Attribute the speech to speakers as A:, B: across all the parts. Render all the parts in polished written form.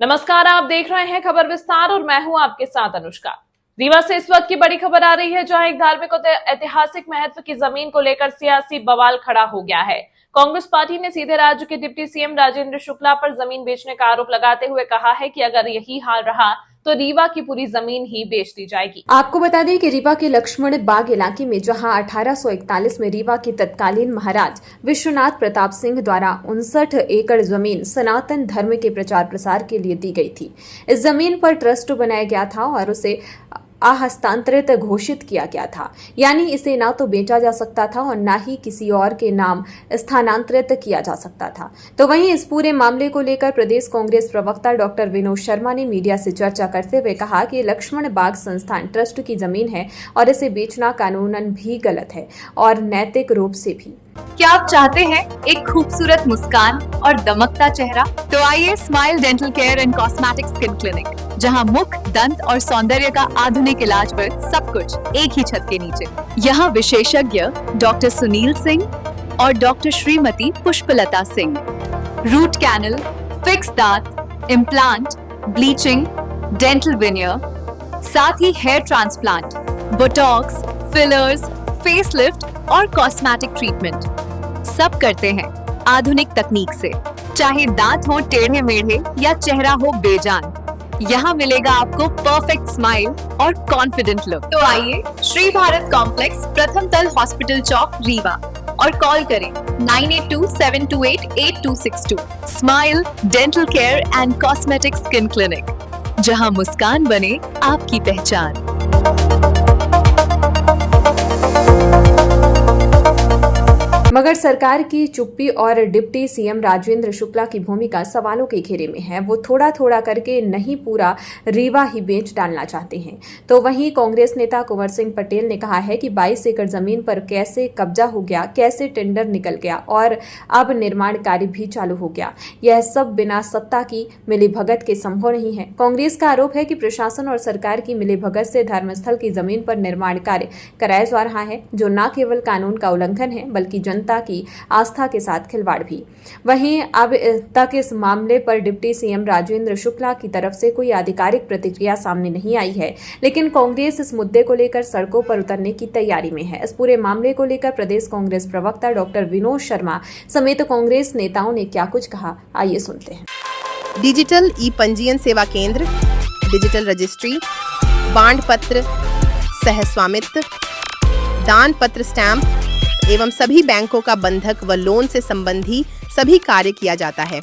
A: नमस्कार, आप देख रहे हैं खबर विस्तार और मैं हूं आपके साथ अनुष्का। रीवा से इस वक्त की बड़ी खबर आ रही है, जहां एक धार्मिक और ऐतिहासिक महत्व की जमीन को लेकर सियासी बवाल खड़ा हो गया है। कांग्रेस पार्टी ने सीधे राज्य के डिप्टी सीएम राजेंद्र शुक्ला पर जमीन बेचने का आरोप लगाते हुए कहा है कि अगर यही हाल रहा तो रीवा की पूरी जमीन ही बेच दी जाएगी।
B: आपको बता दें कि रीवा के लक्ष्मण बाग इलाके में जहां 1841 में रीवा के तत्कालीन महाराज विश्वनाथ प्रताप सिंह द्वारा 59 एकड़ जमीन सनातन धर्म के प्रचार प्रसार के लिए दी गई थी। इस जमीन पर ट्रस्ट बनाया गया था और उसे अहस्तांतरित घोषित किया गया था, यानी इसे ना तो बेचा जा सकता था और ना ही किसी और के नाम स्थानांतरित किया जा सकता था। तो वहीं इस पूरे मामले को लेकर प्रदेश कांग्रेस प्रवक्ता डॉक्टर विनोद शर्मा ने मीडिया से चर्चा करते हुए कहा कि लक्ष्मण बाग संस्थान ट्रस्ट की जमीन है और इसे बेचना कानूनन भी गलत है और नैतिक रूप से भी।
C: क्या आप चाहते हैं एक खूबसूरत मुस्कान और दमकता चेहरा? तो आइए smile dental care and cosmetic skin clinic, जहां मुख, दंत और सौंदर्य का आधुनिक इलाज पर सब कुछ एक ही छत के नीचे। यहाँ विशेषज्ञ डॉक्टर सुनील सिंह और doctor Shrimati Pushpalata Singh root canal, fix दांत, इम्प्लांट, ब्लीचिंग, डेंटल विनियर, साथ ही hair transplant, Botox, fillers, facelift और कॉस्मेटिक ट्रीटमेंट सब करते हैं आधुनिक तकनीक से। चाहे दांत हो टेढ़े मेढ़े या चेहरा हो बेजान, यहाँ मिलेगा आपको परफेक्ट स्माइल और कॉन्फिडेंट लुक। तो आइए श्री भारत कॉम्प्लेक्स, प्रथम तल, हॉस्पिटल चौक, रीवा, और कॉल करें 9827288262। Smile dental care and cosmetic skin clinic, जहाँ मुस्कान बने आपकी पहचान।
B: मगर सरकार की चुप्पी और डिप्टी सीएम राजेंद्र शुक्ला की भूमिका सवालों के घेरे में है। वो थोड़ा थोड़ा करके नहीं पूरा रीवा ही बेच डालना चाहते हैं। तो वहीं कांग्रेस नेता कुंवर सिंह पटेल ने कहा है कि 22 एकड़ जमीन पर कैसे कब्जा हो गया, कैसे टेंडर निकल गया और अब निर्माण कार्य भी चालू हो गया, यह सब बिना सत्ता की मिलीभगत के संभव नहीं है। कांग्रेस का आरोप है कि प्रशासन और सरकार की मिलीभगत से धर्मस्थल की जमीन पर निर्माण कार्य कराया जा रहा है, जो न केवल कानून का उल्लंघन है बल्कि जनता की आस्था के साथ खिलवाड़ भी। वहीं अब तक इस मामले पर डिप्टी सीएम राजेंद्र शुक्ला की तरफ से कोई आधिकारिक प्रतिक्रिया सामने नहीं आई है, लेकिन कांग्रेस इस मुद्दे को लेकर सड़कों पर उतरने की तैयारी में है। इस पूरे मामले को लेकर प्रदेश कांग्रेस प्रवक्ता डॉक्टर विनोद शर्मा समेत कांग्रेस नेताओं ने क्या कुछ कहा, आइए सुनते हैं।
D: डिजिटल ई पंजीयन सेवा केंद्र, डिजिटल रजिस्ट्री, बांड पत्र, सहस्वामित्व, दान पत्र, स्टैंप एवं सभी बैंकों का बंधक व लोन से संबंधी सभी कार्य किया जाता है।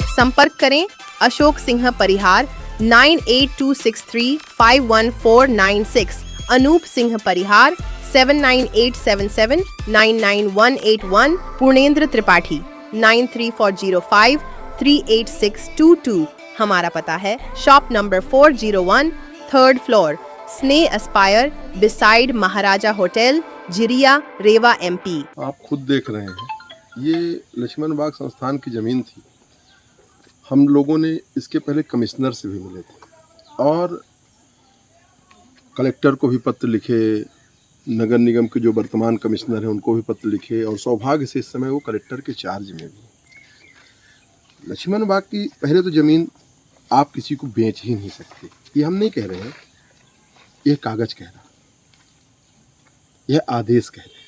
D: संपर्क करें अशोक सिंह परिहार 9826351496, अनूप सिंह परिहार 7987799181, पूर्णेंद्र त्रिपाठी 9340538622। हमारा पता है शॉप नंबर 401, 3rd फ्लोर, स्नेह एस्पायर, बिसाइड महाराजा होटल, जिरिया, रेवा, MP।
E: आप खुद देख रहे हैं, ये लक्ष्मण बाग संस्थान की ज़मीन थी। हम लोगों ने इसके पहले कमिश्नर से भी मिले थे और कलेक्टर को भी पत्र लिखे, नगर निगम के जो वर्तमान कमिश्नर हैं उनको भी पत्र लिखे, और सौभाग्य से इस समय वो कलेक्टर के चार्ज में भी। लक्ष्मण बाग की पहले तो ज़मीन आप किसी को बेच ही नहीं सकते, ये हम नहीं कह रहे हैं, ये कागज कह रहा, यह आदेश कह रहे।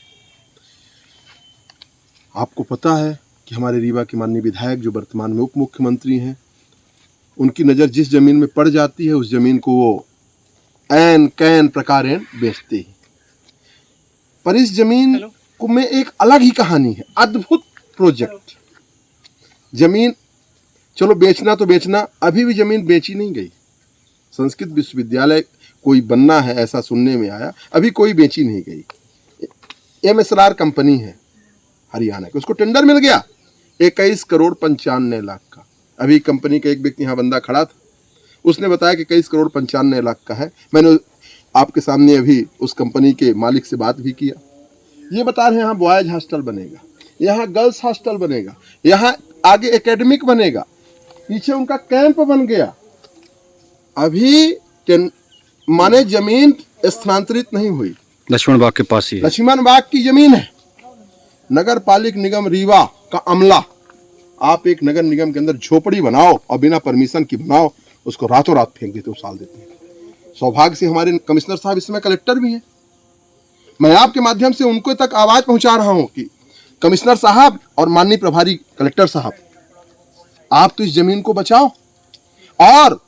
E: आपको पता है कि हमारे रीवा के माननीय विधायक जो वर्तमान में उप मुख्यमंत्री हैं, उनकी नज़र जिस जमीन में पड़ जाती है उस जमीन को वो ऐन कैन प्रकारेण बेचते हैं। पर इस जमीन को में एक अलग ही कहानी है, अद्भुत प्रोजेक्ट। जमीन चलो बेचना तो बेचना, अभी भी जमीन बेची नहीं गई। संस्कृत विश्वविद्यालय कोई बनना है ऐसा सुनने में आया, अभी कोई बेची नहीं गई। MSR कंपनी है हरियाणा की, उसको टेंडर मिल गया 21 करोड़ 95 लाख का। अभी कंपनी का एक व्यक्ति यहाँ बंदा खड़ा था, उसने बताया कि 21 करोड़ 95 लाख का है। मैंने आपके सामने अभी उस कंपनी के मालिक से बात भी किया। ये बता रहे हैं यहाँ बॉयज हॉस्टल बनेगा, यहाँ गर्ल्स हॉस्टल बनेगा, यहाँ आगे एकेडमिक बनेगा, पीछे उनका कैंप बन गया। अभी माने जमीन स्थानांतरित नहीं हुई,
F: लक्ष्मण बाग के पास ही है।
E: लक्ष्मण बाग की जमीन है। नगर पालिक निगम रीवा का अमला आप एक नगर निगम के अंदर झोपड़ी बनाओ और बिना परमिशन की बनाओ, उसको रातों रात फेंक देते, उछाल देते हैं। सौभाग्य से हमारे कमिश्नर साहब इस समय कलेक्टर भी हैं। मैं आपके माध्यम से उनको तक आवाज पहुंचा रहा हूं कि कमिश्नर साहब और माननीय प्रभारी कलेक्टर साहब, आप तो इस जमीन को बचाओ, और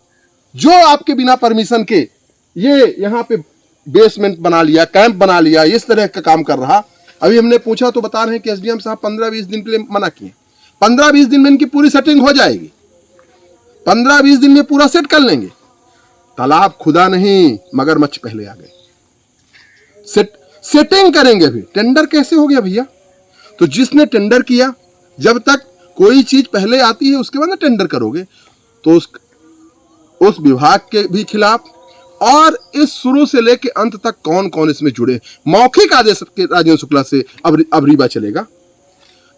E: जो आपके बिना परमिशन के ये यहाँ पे बेसमेंट बना लिया, कैंप बना लिया, इस तरह का काम कर रहा, अभी हमने पूछा तो बता रहे हैं कि एसडीएम साहब 15-20 दिन के लिए मना किए। 15-20 दिन में इनकी पूरी सेटिंग हो जाएगी, 15-20 दिन में पूरा सेट कर लेंगे। तालाब खुदा नहीं, मगरमच्छ पहले आ गए। सेटिंग करेंगे। भी टेंडर कैसे हो गया भैया? तो जिसने टेंडर किया, जब तक कोई चीज पहले आती है उसके बाद ना टेंडर करोगे, तो उस विभाग के भी खिलाफ, और इस शुरू से लेके अंत तक कौन कौन इसमें जुड़े। मौखिक आदेश के राजेंद्र शुक्ला से अब रीवा चलेगा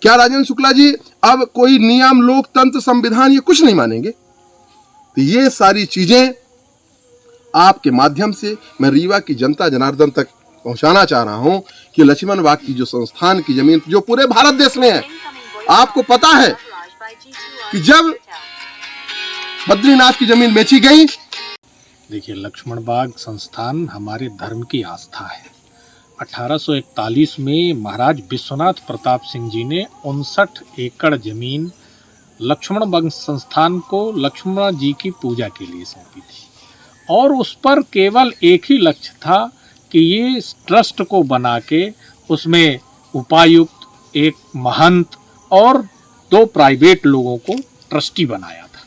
E: क्या? राजेंद्र शुक्ला जी अब कोई नियम, लोकतंत्र, संविधान ये कुछ नहीं मानेंगे। तो ये सारी चीजें आपके माध्यम से मैं रीवा की जनता जनार्दन तक पहुंचाना चाह रहा हूं कि लक्ष्मण बाग की जो संस्थान की जमीन जो पूरे भारत देश में है, आपको पता है कि जब बद्रीनाथ की जमीन बेची गई,
F: देखिए, लक्ष्मण बाग संस्थान हमारे धर्म की आस्था है। 1841 में महाराज विश्वनाथ प्रताप सिंह जी ने 59 एकड़ जमीन लक्ष्मण बाग संस्थान को लक्ष्मण जी की पूजा के लिए सौंपी थी, और उस पर केवल एक ही लक्ष्य था कि ये ट्रस्ट को बना के उसमें उपायुक्त, एक महंत और 2 प्राइवेट लोगों को ट्रस्टी बनाया था,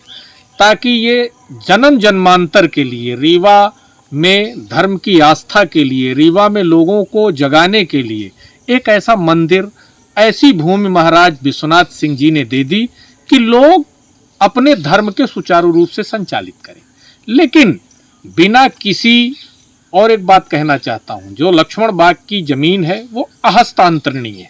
F: ताकि ये जन्म जन्मांतर के लिए, रीवा में धर्म की आस्था के लिए, रीवा में लोगों को जगाने के लिए एक ऐसा मंदिर, ऐसी भूमि महाराज विश्वनाथ सिंह जी ने दे दी कि लोग अपने धर्म के सुचारू रूप से संचालित करें। लेकिन बिना किसी, और एक बात कहना चाहता हूं, जो लक्ष्मण बाग की जमीन है वो अहस्तांतरणीय है।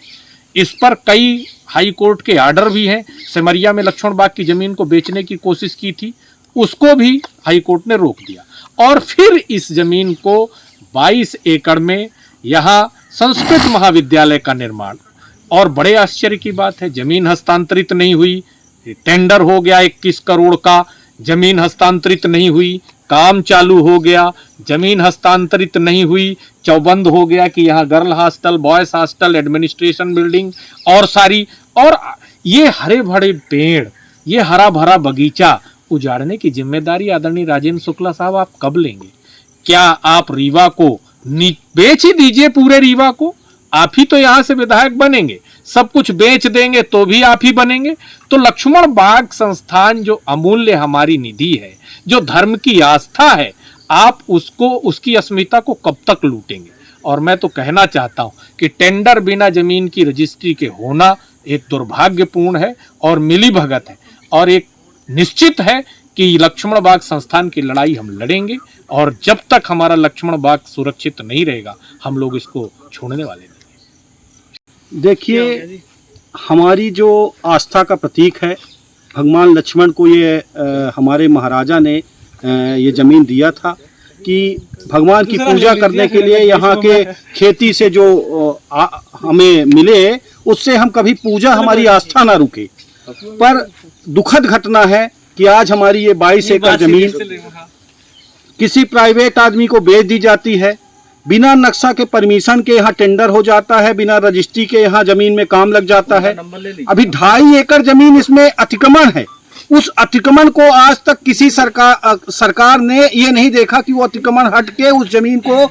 F: इस पर कई हाई कोर्ट के आर्डर भी हैं। सिमरिया में लक्ष्मण बाग की जमीन को बेचने की कोशिश की थी, उसको भी हाई कोर्ट ने रोक दिया, और फिर इस जमीन को 22 एकड़ में यहाँ संस्कृत महाविद्यालय का निर्माण, और बड़े आश्चर्य की बात है, जमीन हस्तांतरित नहीं हुई, टेंडर हो गया 21 करोड़ का, जमीन हस्तांतरित नहीं हुई, काम चालू हो गया, जमीन हस्तांतरित नहीं हुई, चौबंद हो गया कि यहाँ girl hostel, boys hostel, administration building और सारी, और ये हरे भरे पेड़, ये हरा भरा बगीचा उजाड़ने की जिम्मेदारी आदरणीय राजेंद्र शुक्ला साहब आप कब लेंगे? क्या आप रीवा को बेच ही दीजिए, पूरे रीवा को, आप ही तो यहाँ से विधायक बनेंगे, सब कुछ बेच देंगे तो भी आप ही बनेंगे। तो लक्ष्मण बाग संस्थान जो अमूल्य हमारी निधि है, जो धर्म की आस्था है, आप उसको, उसकी अस्मिता को कब तक लूटेंगे? और मैं तो कहना चाहता हूं कि टेंडर बिना जमीन की रजिस्ट्री के होना एक दुर्भाग्यपूर्ण है और मिलीभगत है, और एक निश्चित है कि लक्ष्मण बाग संस्थान की लड़ाई हम लड़ेंगे, और जब तक हमारा लक्ष्मण बाग सुरक्षित नहीं रहेगा हम लोग इसको छोड़ने वाले नहीं।
G: देखिए, हमारी जो आस्था का प्रतीक है, भगवान लक्ष्मण को ये हमारे महाराजा ने ये ज़मीन दिया था कि भगवान की पूजा करने के लिए यहाँ के खेती से जो हमें मिले, उससे हम कभी पूजा, हमारी आस्था ना रुके। पर दुखद घटना है कि आज हमारी ये 22 एकड़ जमीन किसी प्राइवेट आदमी को बेच दी जाती है, बिना नक्शा के, परमिशन के यहाँ टेंडर हो जाता है, बिना रजिस्ट्री के यहाँ जमीन में काम लग जाता है। अभी 2.5 एकड़ जमीन इसमें अतिक्रमण है। उस अतिक्रमण को आज तक किसी सरकार ने ये नहीं देखा कि वो अतिक्रमण हट के उस जमीन को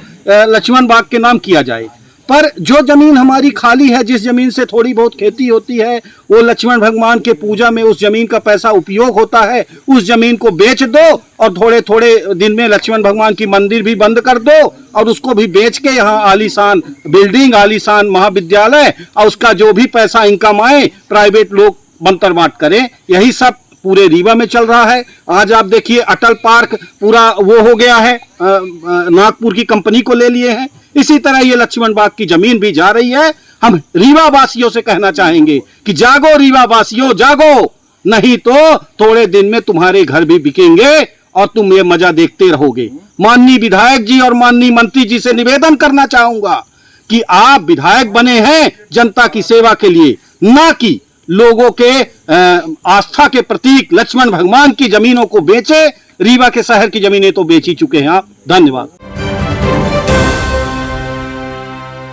G: लक्ष्मण बाग के नाम किया जाए। पर जो जमीन हमारी खाली है, जिस जमीन से थोड़ी बहुत खेती होती है, वो लक्ष्मण भगवान के पूजा में उस जमीन का पैसा उपयोग होता है, उस जमीन को बेच दो और थोड़े थोड़े दिन में लक्ष्मण भगवान की मंदिर भी बंद कर दो और उसको भी बेच के यहाँ आलीशान बिल्डिंग, आलीशान महाविद्यालय और उसका जो भी पैसा इनकम आए प्राइवेट लोग बंतर बांट करें। यही सब पूरे रीवा में चल रहा है। आज आप देखिए अटल पार्क पूरा वो हो गया है, नागपुर की कंपनी को ले लिए हैं। इसी तरह ये लक्ष्मण बाग की जमीन भी जा रही है। हम रीवा वासियों से कहना चाहेंगे कि जागो रीवा वासियों, जागो, नहीं तो थोड़े दिन में तुम्हारे घर भी बिकेंगे और तुम ये मजा देखते रहोगे। माननीय विधायक जी और माननीय मंत्री जी से निवेदन करना चाहूंगा कि आप विधायक बने हैं जनता की सेवा के लिए, ना कि लोगों के आस्था के प्रतीक लक्ष्मण भगवान की जमीनों को बेचे। रीवा के शहर की जमीनें तो बेच ही चुके हैं आप। धन्यवाद।